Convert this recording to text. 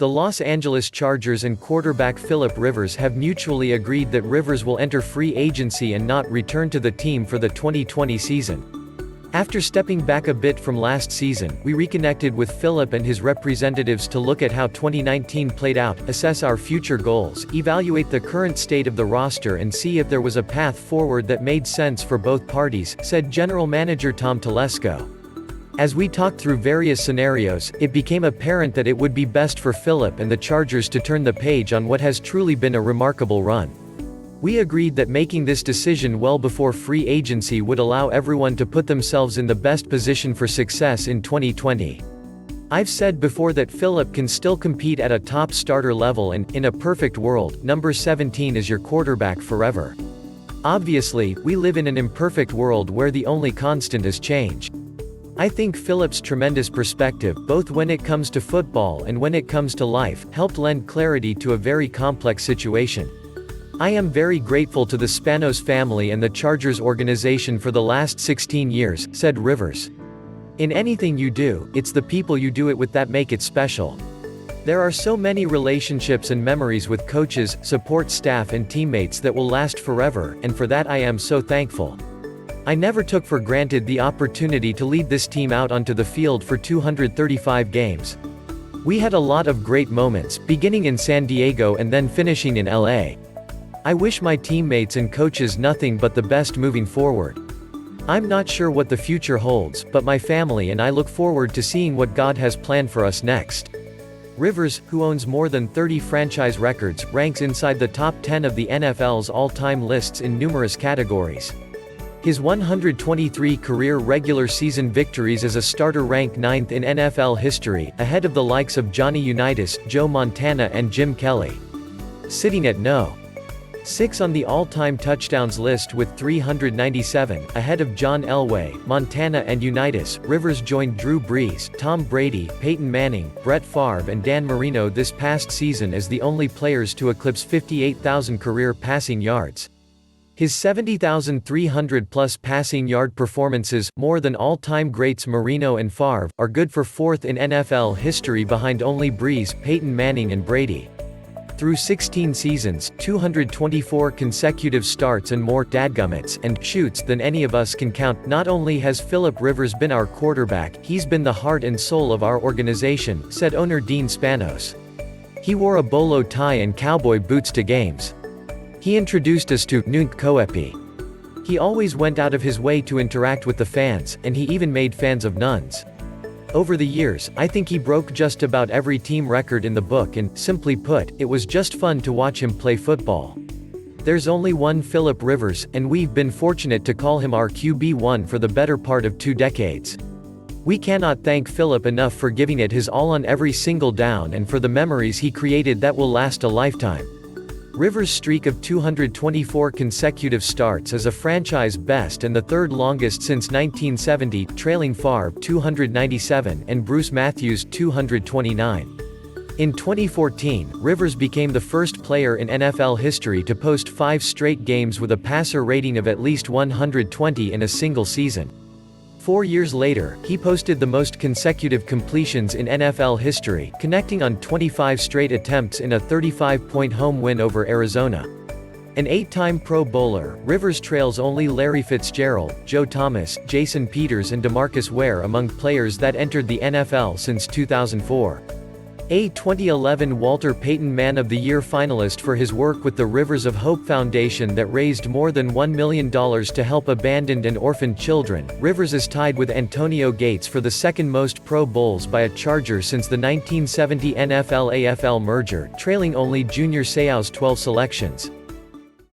The Los Angeles Chargers and quarterback Philip Rivers have mutually agreed that Rivers will enter free agency and not return to the team for the 2020 season. After stepping back a bit from last season, we reconnected with Philip and his representatives to look at how 2019 played out, assess our future goals, evaluate the current state of the roster and see if there was a path forward that made sense for both parties, said General Manager Tom Telesco. As we talked through various scenarios, it became apparent that it would be best for Philip and the Chargers to turn the page on what has truly been a remarkable run. We agreed that making this decision well before free agency would allow everyone to put themselves in the best position for success in 2020. I've said before that Philip can still compete at a top starter level and, in a perfect world, number 17 is your quarterback forever. Obviously, we live in an imperfect world where the only constant is change. I think Philip's tremendous perspective, both when it comes to football and when it comes to life, helped lend clarity to a very complex situation. I am very grateful to the Spanos family and the Chargers organization for the last 16 years, said Rivers. In anything you do, it's the people you do it with that make it special. There are so many relationships and memories with coaches, support staff and teammates that will last forever, and for that I am so thankful. I never took for granted the opportunity to lead this team out onto the field for 235 games. We had a lot of great moments, beginning in San Diego and then finishing in LA. I wish my teammates and coaches nothing but the best moving forward. I'm not sure what the future holds, but my family and I look forward to seeing what God has planned for us next. Rivers, who owns more than 30 franchise records, ranks inside the top 10 of the NFL's all-time lists in numerous categories. His 123 career regular season victories as a starter rank 9th in NFL history, ahead of the likes of Johnny Unitas, Joe Montana and Jim Kelly. Sitting at No. 6 on the all-time touchdowns list with 397, ahead of John Elway, Montana and Unitas, Rivers joined Drew Brees, Tom Brady, Peyton Manning, Brett Favre and Dan Marino this past season as the only players to eclipse 58,000 career passing yards. His 70,300-plus passing yard performances, more than all-time greats Marino and Favre, are good for 4th in NFL history behind only Brees, Peyton Manning and Brady. Through 16 seasons, 224 consecutive starts and more dadgummits and shoots than any of us can count, not only has Philip Rivers been our quarterback, he's been the heart and soul of our organization, said owner Dean Spanos. He wore a bolo tie and cowboy boots to games. He introduced us to Nunc Coepi. He always went out of his way to interact with the fans, and he even made fans of nuns. Over the years, I think he broke just about every team record in the book and, simply put, it was just fun to watch him play football. There's only one Philip Rivers, and we've been fortunate to call him our QB1 for the better part of 2 decades. We cannot thank Philip enough for giving it his all on every single down and for the memories he created that will last a lifetime. Rivers' streak of 224 consecutive starts is a franchise best and the 3rd longest since 1970, trailing Favre 297 and Bruce Matthews 229. In 2014, Rivers became the first player in NFL history to post 5 straight games with a passer rating of at least 120 in a single season. 4 years later, he posted the most consecutive completions in NFL history, connecting on 25 straight attempts in a 35-point home win over Arizona. An 8-time Pro Bowler, Rivers trails only Larry Fitzgerald, Joe Thomas, Jason Peters and DeMarcus Ware among players that entered the NFL since 2004. A 2011 Walter Payton Man of the Year finalist for his work with the Rivers of Hope Foundation that raised more than $1 million to help abandoned and orphaned children, Rivers is tied with Antonio Gates for the 2nd most Pro Bowls by a Charger since the 1970 NFL-AFL merger, trailing only Junior Seau's 12 selections.